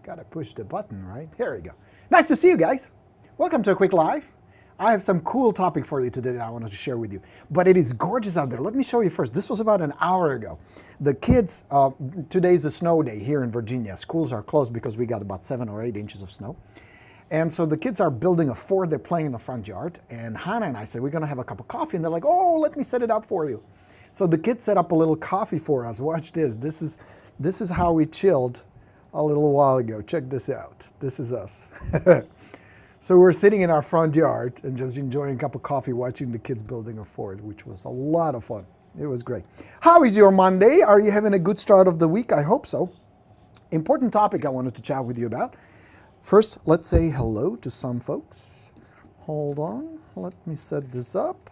Gotta push the button, right? Here we go. Nice to see you guys. Welcome to a quick live. I have some cool topic for you today that I wanted to share with you. But it is gorgeous out there. Let me show you first. This was about an hour ago. The kids, today's a snow day here in Virginia. Schools are closed because we got about 7 or 8 inches of snow. And so the kids are building a fort. They're playing in the front yard. And Hannah and I said, we're going to have a cup of coffee. And they're like, oh, let me set it up for you. So the kids set up a little coffee for us. Watch this. This is how we chilled a little while ago. Check this out. This is us. So we're sitting in our front yard and just enjoying a cup of coffee, watching the kids building a fort, which was a lot of fun. It was great. How is your Monday? Are you having a good start of the week? I hope so. Important topic I wanted to chat with you about. First, let's say hello to some folks. Hold on. Let me set this up.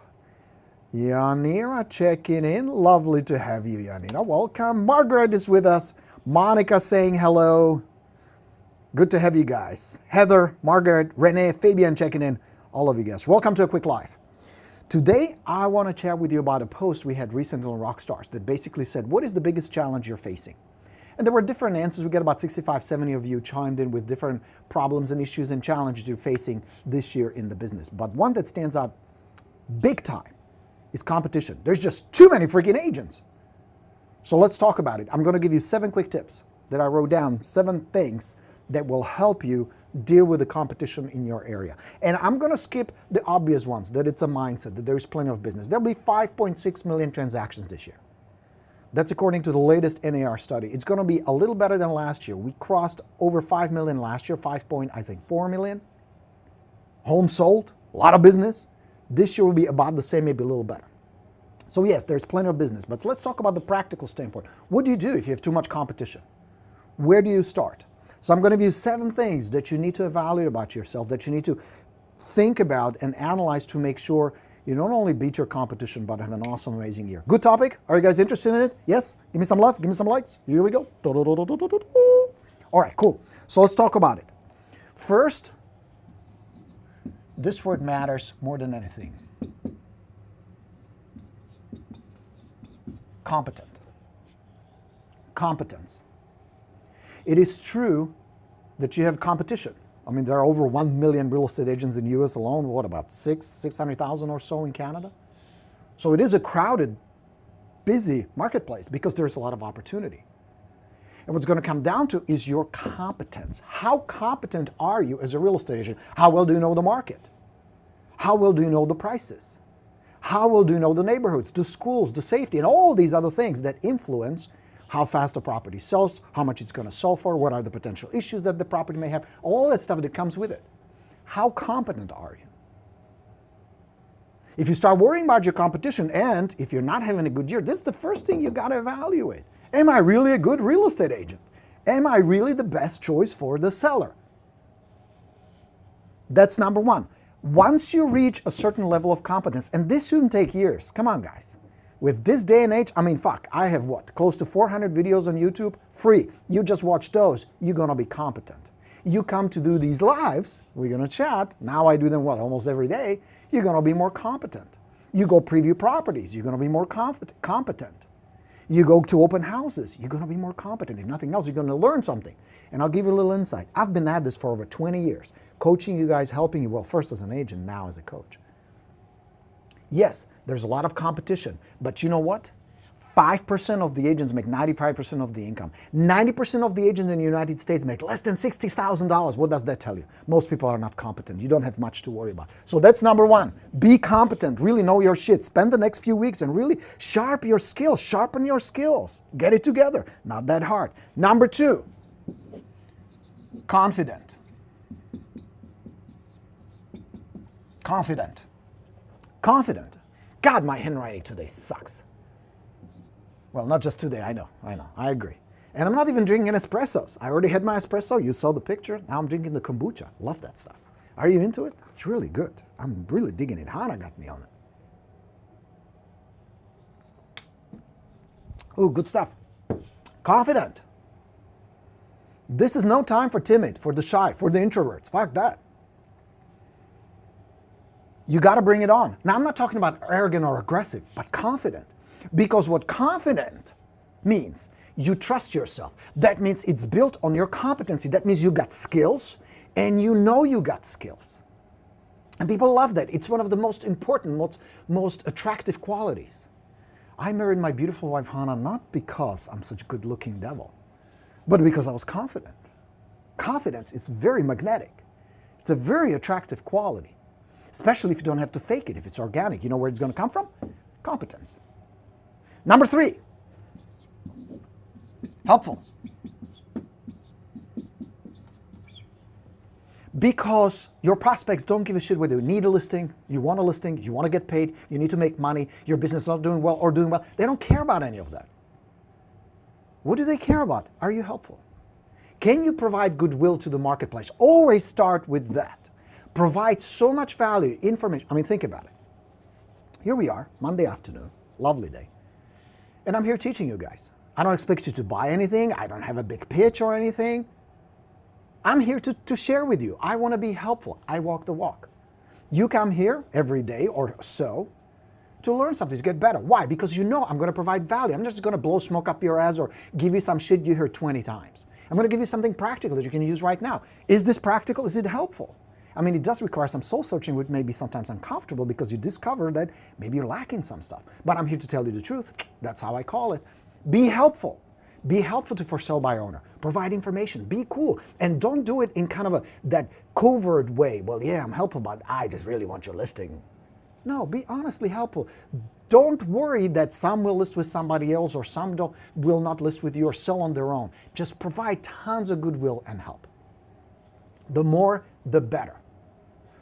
Yanira checking in. Lovely to have you, Yanira. Welcome. Margaret is with us. Monica saying hello. Good to have you guys. Heather, Margaret, Renee, Fabian checking in. All of you guys. Welcome to a quick live. Today, I want to chat with you about a post we had recently on Rockstars that basically said, what is the biggest challenge you're facing? And there were different answers. We got about 65, 70 of you chimed in with different problems and issues and challenges you're facing this year in the business. But one that stands out big time is competition. There's just too many freaking agents. So let's talk about it. I'm going to give you 7 quick tips that I wrote down, 7 things that will help you deal with the competition in your area. And I'm going to skip the obvious ones, that it's a mindset, that there's plenty of business. There'll be 5.6 million transactions this year. That's according to the latest NAR study. It's going to be a little better than last year. We crossed over 5 million last year, 5.4 million. Homes sold, a lot of business. This year will be about the same, maybe a little better. So yes, there's plenty of business, but let's talk about the practical standpoint. What do you do if you have too much competition? Where do you start? So I'm going to give you 7 things that you need to evaluate about yourself, that you need to think about and analyze to make sure you don't only beat your competition, but have an awesome, amazing year. Good topic? Are you guys interested in it? Yes? Give me some love. Give me some likes. Here we go. All right, cool. So let's talk about it. First, this word matters more than anything. Competent. Competence. It is true that you have competition. I mean, there are over 1 million real estate agents in the US alone. What, about 600,000 or so in Canada? So it is a crowded, busy marketplace because there's a lot of opportunity. And what's going to come down to is your competence. How competent are you as a real estate agent? How well do you know the market? How well do you know the prices? How well do you know the neighborhoods, the schools, the safety, and all these other things that influence how fast a property sells, how much it's going to sell for, what are the potential issues that the property may have, all that stuff that comes with it. How competent are you? If you start worrying about your competition and if you're not having a good year, this is the first thing you got to evaluate. Am I really a good real estate agent? Am I really the best choice for the seller? That's number one. Once you reach a certain level of competence, and this shouldn't take years, come on guys. With this day and age, I mean, fuck, I have what? Close to 400 videos on YouTube, free. You just watch those, you're gonna be competent. You come to do these lives, we're gonna chat, now I do them what, almost every day, you're gonna be more competent. You go preview properties, you're gonna be more competent. You go to open houses, you're gonna be more competent. If nothing else, you're gonna learn something. And I'll give you a little insight. I've been at this for over 20 years, coaching you guys, helping you, well, first as an agent, now as a coach. Yes, there's a lot of competition, but you know what? 5% of the agents make 95% of the income. 90% of the agents in the United States make less than $60,000. What does that tell you? Most people are not competent. You don't have much to worry about. So that's number one. Be competent. Really know your shit. Spend the next few weeks and really sharpen your skills. Get it together. Not that hard. Number 2, confident. Confident. God, my handwriting today sucks. Well, not just today, I know, I agree. And I'm not even drinking espressos. I already had my espresso, you saw the picture, now I'm drinking the kombucha. Love that stuff. Are you into it? It's really good. I'm really digging it. Hannah got me on it. Ooh, good stuff. Confident. This is no time for timid, for the shy, for the introverts. Fuck that. You got to bring it on. Now, I'm not talking about arrogant or aggressive, but confident. Because what confident means, You trust yourself. That means it's built on your competency. That means you got skills, and you know you got skills. And people love that. It's one of the most important, most attractive qualities. I married my beautiful wife, Hannah, not because I'm such a good-looking devil, but because I was confident. Confidence is very magnetic. It's a very attractive quality, especially if you don't have to fake it, if it's organic. You know where it's going to come from? Competence. Number 3, helpful. Because your prospects don't give a shit whether you need a listing, you want to get paid, you need to make money, your business is not doing well or doing well. They don't care about any of that. What do they care about? Are you helpful? Can you provide goodwill to the marketplace? Always start with that. Provide so much value, information. I mean, think about it. Here we are, Monday afternoon, lovely day. And I'm here teaching you guys. I don't expect you to buy anything. I don't have a big pitch or anything. I'm here to share with you. I want to be helpful. I walk the walk. You come here every day or so to learn something, to get better. Why? Because you know I'm going to provide value. I'm not just going to blow smoke up your ass or give you some shit you heard 20 times. I'm going to give you something practical that you can use right now. Is this practical? Is it helpful? I mean, it does require some soul searching, which may be sometimes uncomfortable because you discover that maybe you're lacking some stuff. But I'm here to tell you the truth. That's how I call it. Be helpful. Be helpful to for sale by owner. Provide information. Be cool. And don't do it in kind of that covert way. Well, yeah, I'm helpful, but I just really want your listing. No, be honestly helpful. Don't worry that some will list with somebody else or some will not list with you or sell on their own. Just provide tons of goodwill and help. The more, the better.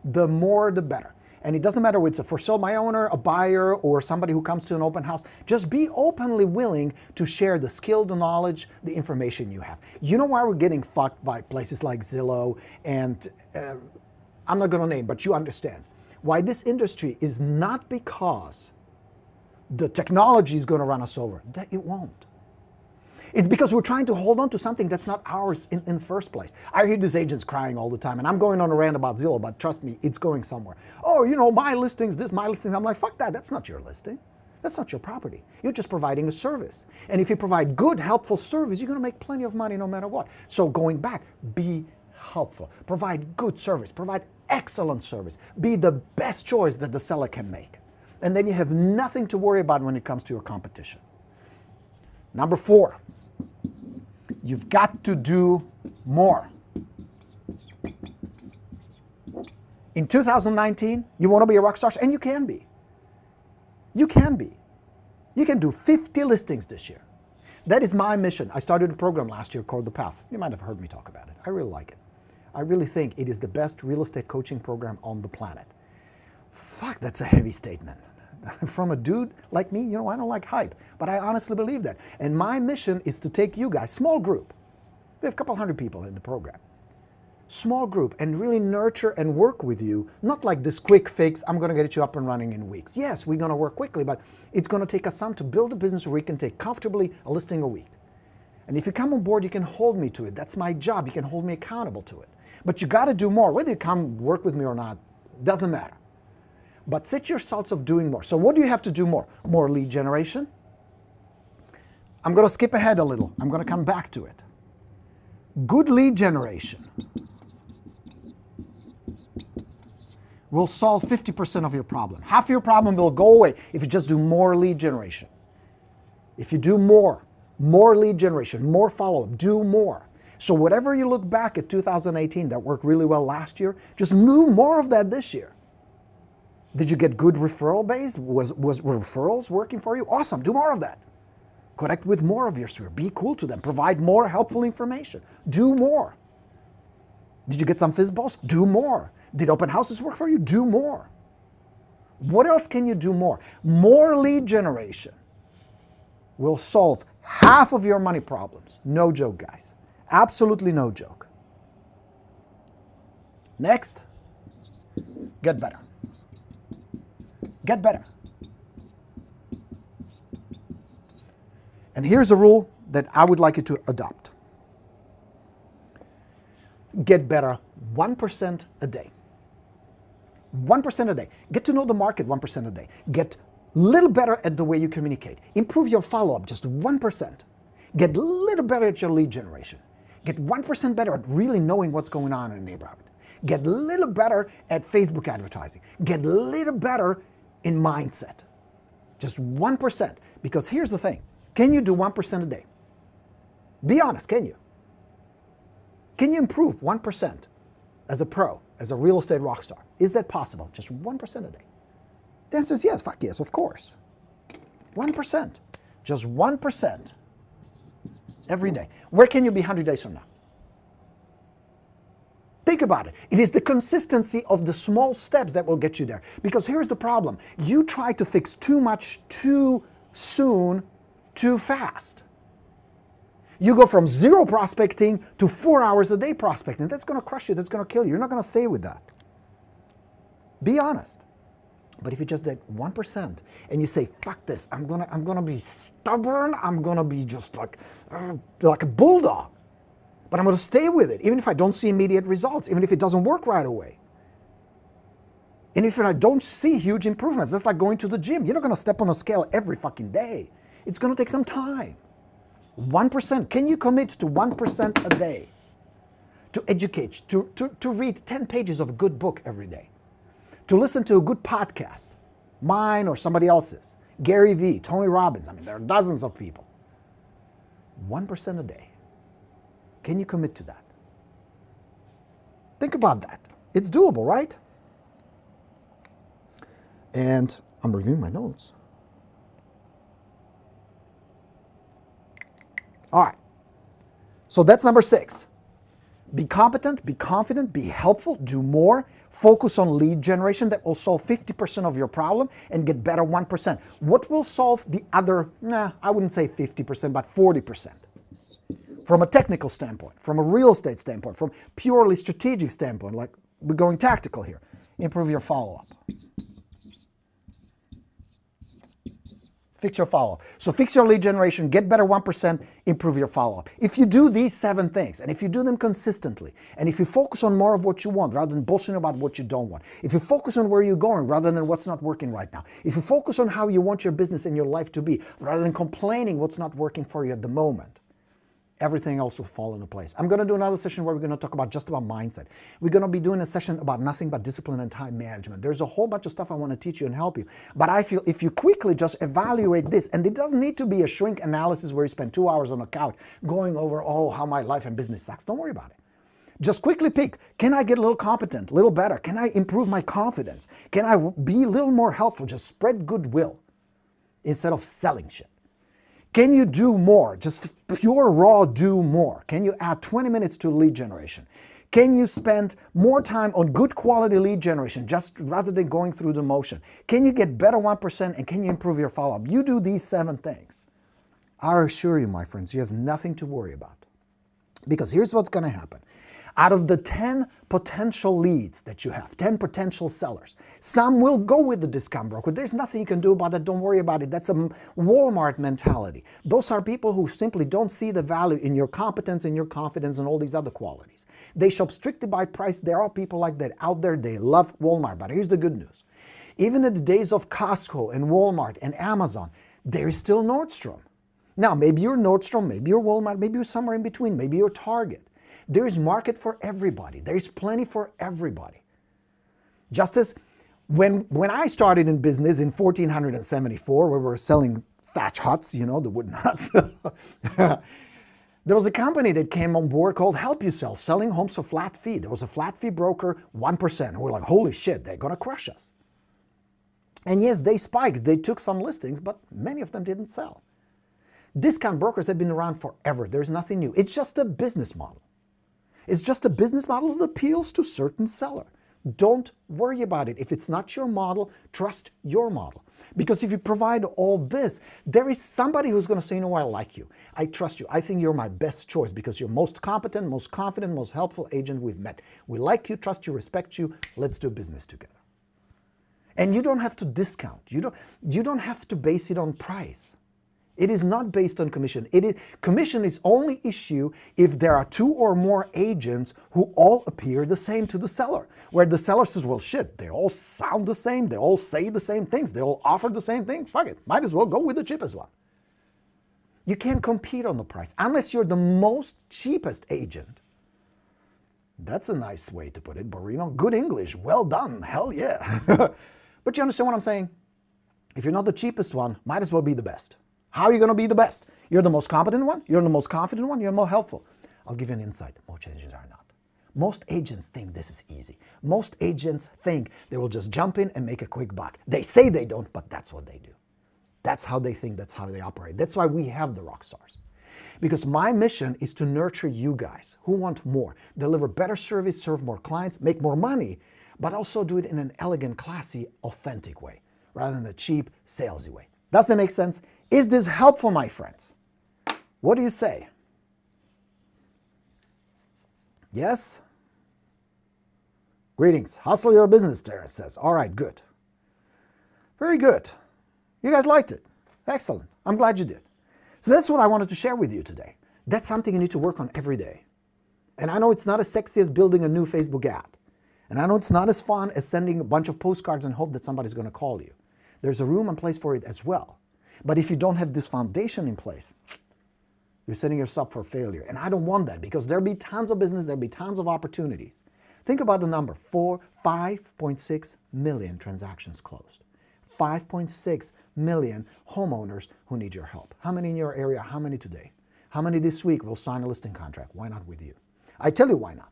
The more, the better. And it doesn't matter whether it's a for sale by owner, a buyer, or somebody who comes to an open house. Just be openly willing to share the skill, the knowledge, the information you have. You know why we're getting fucked by places like Zillow and I'm not going to name, but you understand. Why this industry is not because the technology is going to run us over. That it won't. It's because we're trying to hold on to something that's not ours in the first place. I hear these agents crying all the time, and I'm going on a rant about Zillow, but trust me, it's going somewhere. Oh, you know, my listing's this, my listing. I'm like, fuck that. That's not your listing. That's not your property. You're just providing a service. And if you provide good, helpful service, you're going to make plenty of money no matter what. So going back, be helpful. Provide good service. Provide excellent service. Be the best choice that the seller can make. And then you have nothing to worry about when it comes to your competition. Number 4. You've got to do more. In 2019, you want to be a rock star, and you can be. You can be. You can do 50 listings this year. That is my mission. I started a program last year called The Path. You might have heard me talk about it. I really like it. I really think it is the best real estate coaching program on the planet. Fuck, that's a heavy statement. From a dude like me, you know, I don't like hype, but I honestly believe that. And my mission is to take you guys, small group. We have a couple hundred people in the program. Small group, and really nurture and work with you, not like this quick fix, I'm going to get you up and running in weeks. Yes, we're going to work quickly, but it's going to take us some to build a business where we can take comfortably a listing a week. And if you come on board, you can hold me to it. That's my job. You can hold me accountable to it. But you got to do more. Whether you come work with me or not, doesn't matter. But set your sights of doing more. So what do you have to do more? More lead generation. I'm going to skip ahead a little. I'm going to come back to it. Good lead generation will solve 50% of your problem. Half your problem will go away if you just do more lead generation. If you do more lead generation, more follow-up, do more. So whatever you look back at 2018 that worked really well last year, just do more of that this year. Did you get good referral base? Was referrals working for you? Awesome, do more of that. Connect with more of your sphere. Be cool to them. Provide more helpful information. Do more. Did you get some FSBOs? Do more. Did open houses work for you? Do more. What else can you do more? More lead generation will solve half of your money problems. No joke, guys. Absolutely no joke. Next, get better. Get better. And here's a rule that I would like you to adopt. Get better 1% a day. 1% a day. Get to know the market 1% a day. Get a little better at the way you communicate. Improve your follow-up just 1%. Get a little better at your lead generation. Get 1% better at really knowing what's going on in the neighborhood. Get a little better at Facebook advertising. Get a little better in mindset. Just 1%. Because here's the thing. Can you do 1% a day? Be honest, can you? Can you improve 1% as a pro, as a real estate rock star? Is that possible? Just 1% a day. The answer is yes. Fuck yes, of course. 1%. Just 1% every day. Where can you be 100 days from now? Think about it. It is the consistency of the small steps that will get you there. Because here's the problem. You try to fix too much, too soon, too fast. You go from 0 prospecting to 4 hours a day prospecting. That's going to crush you. That's going to kill you. You're not going to stay with that. Be honest. But if you just did 1% and you say, fuck this, I'm gonna be stubborn, I'm gonna be just like a bulldog. But I'm gonna stay with it, even if I don't see immediate results, even if it doesn't work right away. And if I don't see huge improvements, that's like going to the gym. You're not gonna step on a scale every fucking day. It's gonna take some time. 1%, can you commit to 1% a day? To educate, to read 10 pages of a good book every day. To listen to a good podcast, mine or somebody else's, Gary Vee, Tony Robbins, I mean, there are dozens of people. 1% a day. Can you commit to that? Think about that. It's doable, right? And I'm reviewing my notes. All right. So that's number 6. Be competent, be confident, be helpful, do more, focus on lead generation that will solve 50% of your problem and get better 1%. What will solve the other, I wouldn't say 50%, but 40%? From a technical standpoint, from a real estate standpoint, from purely strategic standpoint, like we're going tactical here, improve your follow-up. Fix your follow-up. So fix your lead generation, get better 1%, improve your follow-up. If you do these 7 things, and if you do them consistently, and if you focus on more of what you want rather than bullshitting about what you don't want, if you focus on where you're going rather than what's not working right now, if you focus on how you want your business and your life to be rather than complaining what's not working for you at the moment, everything else will fall into place. I'm going to do another session where we're going to talk about just about mindset. We're going to be doing a session about nothing but discipline and time management. There's a whole bunch of stuff I want to teach you and help you. But I feel if you quickly just evaluate this, and it doesn't need to be a shrink analysis where you spend 2 hours on a couch going over, oh, how my life and business sucks. Don't worry about it. Just quickly pick, can I get a little competent, a little better? Can I improve my confidence? Can I be a little more helpful? Just spread goodwill instead of selling shit. Can you do more? Just pure raw do more. Can you add 20 minutes to lead generation? Can you spend more time on good quality lead generation just rather than going through the motion? Can you get better 1% and can you improve your follow-up? You do these 7 things. I assure you, my friends, you have nothing to worry about. Because here's what's going to happen. Out of the 10 potential leads that you have, 10 potential sellers, some will go with the discount broker. There's nothing you can do about that. Don't worry about it. That's a Walmart mentality. Those are people who simply don't see the value in your competence, in your confidence, and all these other qualities. They shop strictly by price. There are people like that out there. They love Walmart. But here's the good news. Even in the days of Costco and Walmart and Amazon, there is still Nordstrom. Now, maybe you're Nordstrom, maybe you're Walmart, maybe you're somewhere in between, maybe you're Target. There is market for everybody. There's plenty for everybody. Just as when I started in business in 1474, where we were selling thatch huts, you know, the wooden huts, there was a company that came on board called Help You Sell, selling homes for flat fee. There was a flat fee broker, 1%. And we're like, holy shit, they're going to crush us. And yes, they spiked. They took some listings, but many of them didn't sell. Discount brokers have been around forever. There's nothing new. It's just a business model. It's just a business model that appeals to certain seller. Don't worry about it. If it's not your model, trust your model. Because if you provide all this, there is somebody who's going to say, you know, I like you. I trust you. I think you're my best choice because you're most competent, most confident, most helpful agent we've met. We like you, trust you, respect you. Let's do business together. And you don't have to discount. You don't have to base it on price. It is not based on commission. Commission is only issue if there are 2 or more agents who all appear the same to the seller. Where the seller says, well, shit, they all sound the same. They all say the same things. They all offer the same thing. Fuck it. Might as well go with the cheapest one. You can't compete on the price unless you're the most cheapest agent. That's a nice way to put it, Borino. Good English. Well done. Hell yeah. But you understand what I'm saying? If you're not the cheapest one, might as well be the best. How are you going to be the best? You're the most competent one? You're the most confident one? You're more helpful. I'll give you an insight. Most agents are not. Most agents think this is easy. Most agents think they will just jump in and make a quick buck. They say they don't, but that's what they do. That's how they think, that's how they operate. That's why we have the rock stars. Because my mission is to nurture you guys who want more, deliver better service, serve more clients, make more money, but also do it in an elegant, classy, authentic way, rather than a cheap, salesy way. Does that make sense? Is this helpful, my friends? What do you say? Yes? Greetings. Hustle your business, Terrence says. All right, good. Very good. You guys liked it. Excellent. I'm glad you did. So that's what I wanted to share with you today. That's something you need to work on every day. And I know it's not as sexy as building a new Facebook ad. And I know it's not as fun as sending a bunch of postcards and hope that somebody's going to call you. There's a room and place for it as well. But if you don't have this foundation in place, you're setting yourself up for failure. And I don't want that, because there'll be tons of business, there'll be tons of opportunities. Think about the number, 5.6 million transactions closed. 5.6 million homeowners who need your help. How many in your area? How many today? How many this week will sign a listing contract? Why not with you? I tell you why not.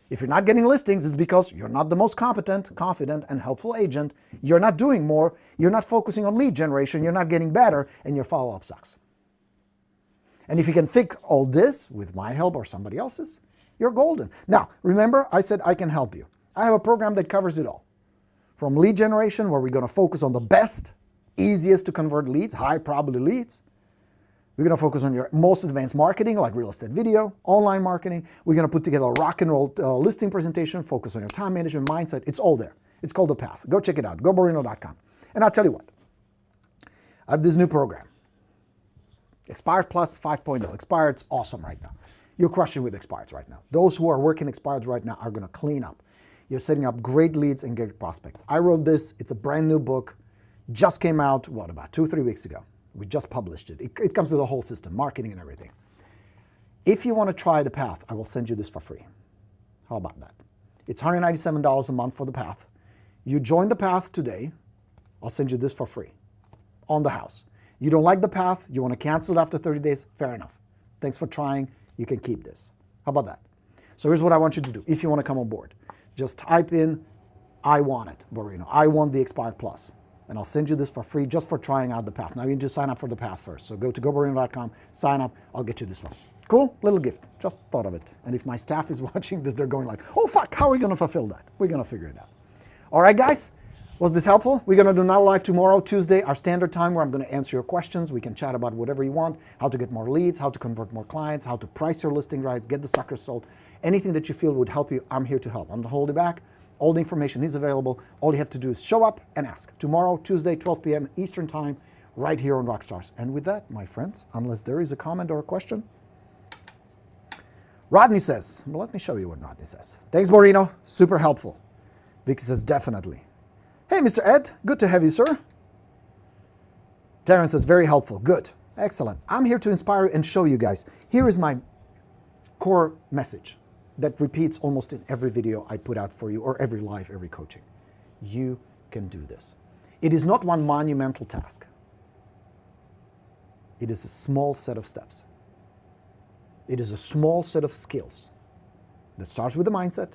If you're not getting listings, it's because you're not the most competent, confident, and helpful agent. You're not doing more. You're not focusing on lead generation. You're not getting better, and your follow-up sucks. And if you can fix all this with my help or somebody else's, you're golden. Now, remember, I said I can help you. I have a program that covers it all. From lead generation, where we're going to focus on the best, easiest to convert leads, high probability leads. We're going to focus on your most advanced marketing, like real estate video, online marketing. We're going to put together a rock and roll listing presentation, focus on your time management, mindset. It's all there. It's called The Path. Go check it out. GoBorino.com. And I'll tell you what. I have this new program. Expired Plus 5.0. Expired's awesome right now. You're crushing with Expireds right now. Those who are working Expireds right now are going to clean up. You're setting up great leads and great prospects. I wrote this. It's a brand new book. Just came out, what, about 2-3 weeks ago. We just published it. It comes with a whole system, marketing and everything. If you want to try The Path, I will send you this for free. How about that? It's $197 a month for The Path. You join The Path today, I'll send you this for free. On the house. You don't like The Path, you want to cancel it after 30 days, fair enough. Thanks for trying, you can keep this. How about that? So here's what I want you to do, if you want to come on board. Just type in, I want it, Borino. I want the Expired Plus. And I'll send you this for free just for trying out The Path. Now you need to sign up for The Path first. So go to GoBorino.com, sign up, I'll get you this one. Cool? Little gift. Just thought of it. And if my staff is watching this, they're going like, oh fuck, how are we going to fulfill that? We're going to figure it out. All right, guys? Was this helpful? We're going to do Not Live tomorrow, Tuesday, our standard time, where I'm going to answer your questions. We can chat about whatever you want, how to get more leads, how to convert more clients, how to price your listing right, get the suckers sold. Anything that you feel would help you, I'm here to help. I'm not holding back. All the information is available. All you have to do is show up and ask. Tomorrow, Tuesday, 12 p.m. Eastern Time, right here on Rockstars. And with that, my friends, unless there is a comment or a question, Rodney says, well, let me show you what Rodney says. Thanks, Borino. Super helpful. Vicky says, definitely. Hey, Mr. Ed, good to have you, sir. Terrence says, very helpful. Good. Excellent. I'm here to inspire you and show you guys. Here is my core message that repeats almost in every video I put out for you, or every live, every coaching. You can do this. It is not one monumental task. It is a small set of steps. It is a small set of skills that starts with the mindset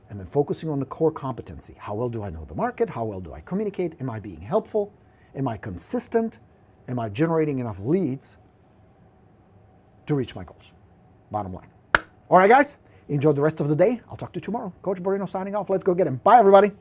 and then focusing on the core competency. How well do I know the market? How well do I communicate? Am I being helpful? Am I consistent? Am I generating enough leads to reach my goals? Bottom line. All right, guys. Enjoy the rest of the day. I'll talk to you tomorrow. Coach Borino signing off. Let's go get him. Bye, everybody.